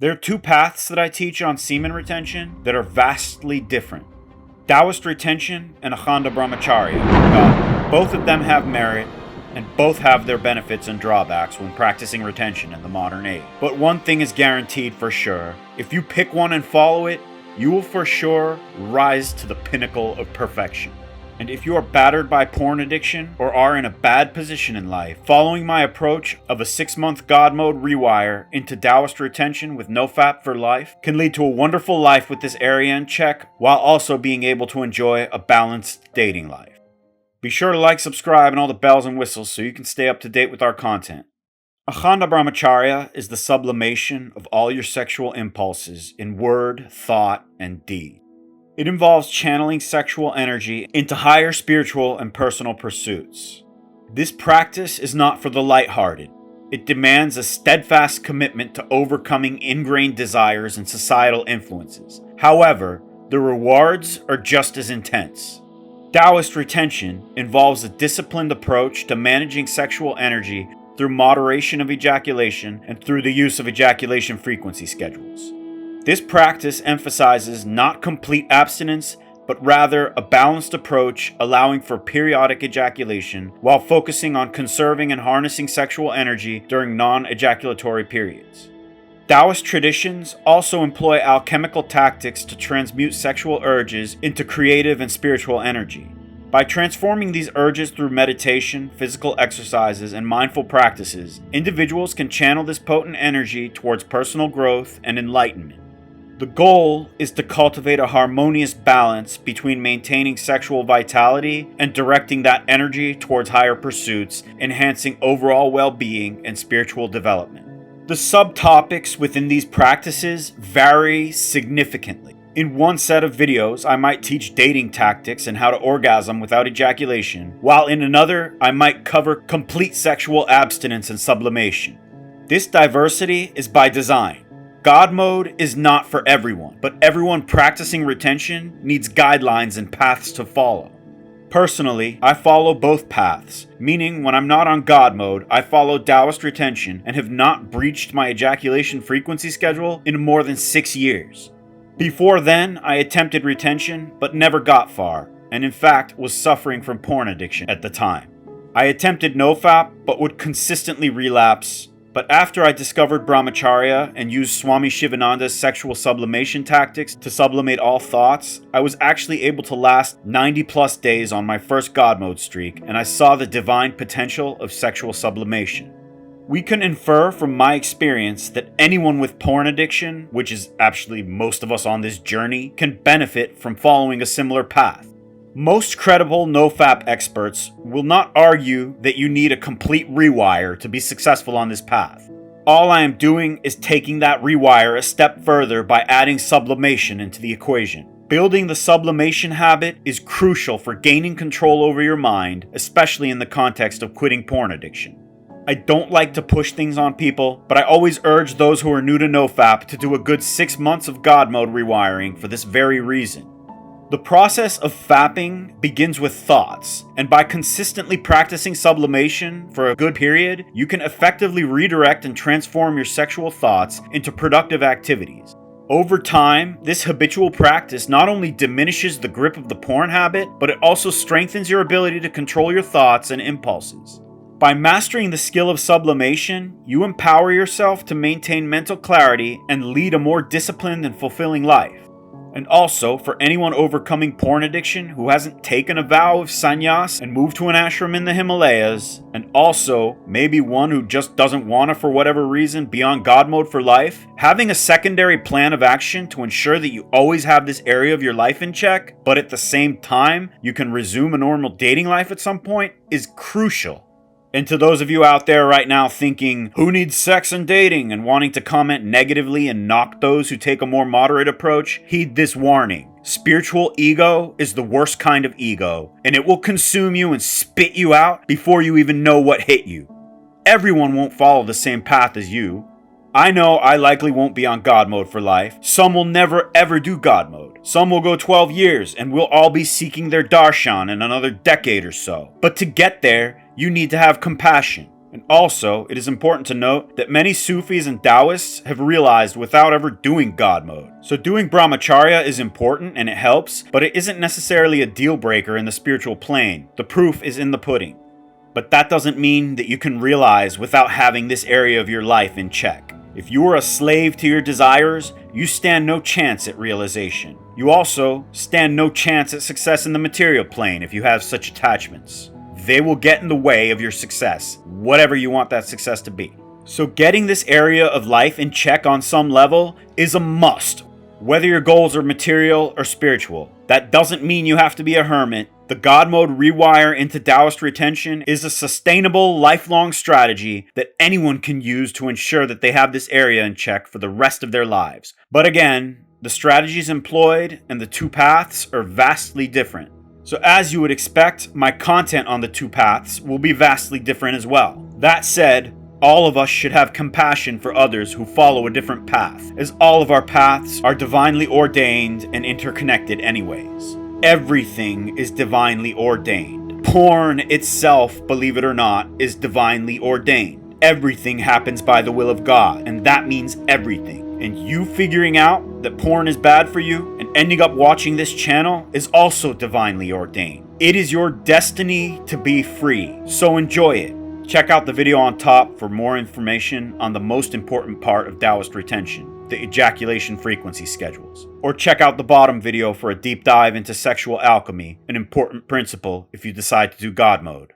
There are two paths that I teach on semen retention that are vastly different. Taoist retention and Akhanda Brahmacharya. Both of them have merit, and both have their benefits and drawbacks when practicing retention in the modern age. But one thing is guaranteed for sure. If you pick one and follow it, you will for sure rise to the pinnacle of perfection. And if you are battered by porn addiction or are in a bad position in life, following my approach of a 6-month God mode rewire into Taoist retention with Nofap for life can lead to a wonderful life with this area in check while also being able to enjoy a balanced dating life. Be sure to like, subscribe, and all the bells and whistles so you can stay up to date with our content. Akhanda Brahmacharya is the sublimation of all your sexual impulses in word, thought, and deed. It involves channeling sexual energy into higher spiritual and personal pursuits. This practice is not for the lighthearted. It demands a steadfast commitment to overcoming ingrained desires and societal influences. However, the rewards are just as intense. Taoist retention involves a disciplined approach to managing sexual energy through moderation of ejaculation and through the use of ejaculation frequency schedules. This practice emphasizes not complete abstinence, but rather a balanced approach allowing for periodic ejaculation while focusing on conserving and harnessing sexual energy during non-ejaculatory periods. Taoist traditions also employ alchemical tactics to transmute sexual urges into creative and spiritual energy. By transforming these urges through meditation, physical exercises, and mindful practices, individuals can channel this potent energy towards personal growth and enlightenment. The goal is to cultivate a harmonious balance between maintaining sexual vitality and directing that energy towards higher pursuits, enhancing overall well-being and spiritual development. The subtopics within these practices vary significantly. In one set of videos, I might teach dating tactics and how to orgasm without ejaculation, while in another, I might cover complete sexual abstinence and sublimation. This diversity is by design. God mode is not for everyone, but everyone practicing retention needs guidelines and paths to follow. Personally, I follow both paths, meaning when I'm not on God mode, I follow Taoist retention and have not breached my ejaculation frequency schedule in more than 6 years. Before then, I attempted retention, but never got far, and in fact was suffering from porn addiction at the time. I attempted Nofap, but would consistently relapse. But after I discovered Brahmacharya and used Swami Shivananda's sexual sublimation tactics to sublimate all thoughts, I was actually able to last 90 plus days on my first God mode streak, and I saw the divine potential of sexual sublimation. We can infer from my experience that anyone with porn addiction, which is actually most of us on this journey, can benefit from following a similar path. Most credible Nofap experts will not argue that you need a complete rewire to be successful on this path. All I am doing is taking that rewire a step further by adding sublimation into the equation. Building the sublimation habit is crucial for gaining control over your mind, especially in the context of quitting porn addiction. I don't like to push things on people, but I always urge those who are new to Nofap to do a good 6 months of God mode rewiring for this very reason. The process of fapping begins with thoughts, and by consistently practicing sublimation for a good period, you can effectively redirect and transform your sexual thoughts into productive activities. Over time, this habitual practice not only diminishes the grip of the porn habit, but it also strengthens your ability to control your thoughts and impulses. By mastering the skill of sublimation, you empower yourself to maintain mental clarity and lead a more disciplined and fulfilling life. And also, for anyone overcoming porn addiction who hasn't taken a vow of sannyas and moved to an ashram in the Himalayas, and also maybe one who just doesn't want to, for whatever reason, be on God mode for life, having a secondary plan of action to ensure that you always have this area of your life in check, but at the same time, you can resume a normal dating life at some point, is crucial. And to those of you out there right now thinking, who needs sex and dating, and wanting to comment negatively and knock those who take a more moderate approach, heed this warning. Spiritual ego is the worst kind of ego, and it will consume you and spit you out before you even know what hit you. Everyone won't follow the same path as you. I know I likely won't be on God mode for life. Some will never ever do God mode. Some will go 12 years and we'll all be seeking their darshan in another decade or so. But to get there, you need to have compassion. And also, it is important to note that many Sufis and Taoists have realized without ever doing God mode. So doing Brahmacharya is important and it helps, but it isn't necessarily a deal breaker in the spiritual plane. The proof is in the pudding. But that doesn't mean that you can realize without having this area of your life in check. If you are a slave to your desires, you stand no chance at realization. You also stand no chance at success in the material plane if you have such attachments. They will get in the way of your success, whatever you want that success to be. So getting this area of life in check on some level is a must, whether your goals are material or spiritual. That doesn't mean you have to be a hermit. The God mode rewire into Taoist retention is a sustainable, lifelong strategy that anyone can use to ensure that they have this area in check for the rest of their lives. But again, the strategies employed and the two paths are vastly different. So as you would expect, my content on the two paths will be vastly different as well. That said, all of us should have compassion for others who follow a different path, as all of our paths are divinely ordained and interconnected anyways. Everything is divinely ordained. Porn itself, believe it or not, is divinely ordained. Everything happens by the will of God, and that means everything. And you figuring out that porn is bad for you and ending up watching this channel is also divinely ordained. It is your destiny to be free, so enjoy it. Check out the video on top for more information on the most important part of Taoist retention, the ejaculation frequency schedules. Or check out the bottom video for a deep dive into sexual alchemy, an important principle if you decide to do God mode.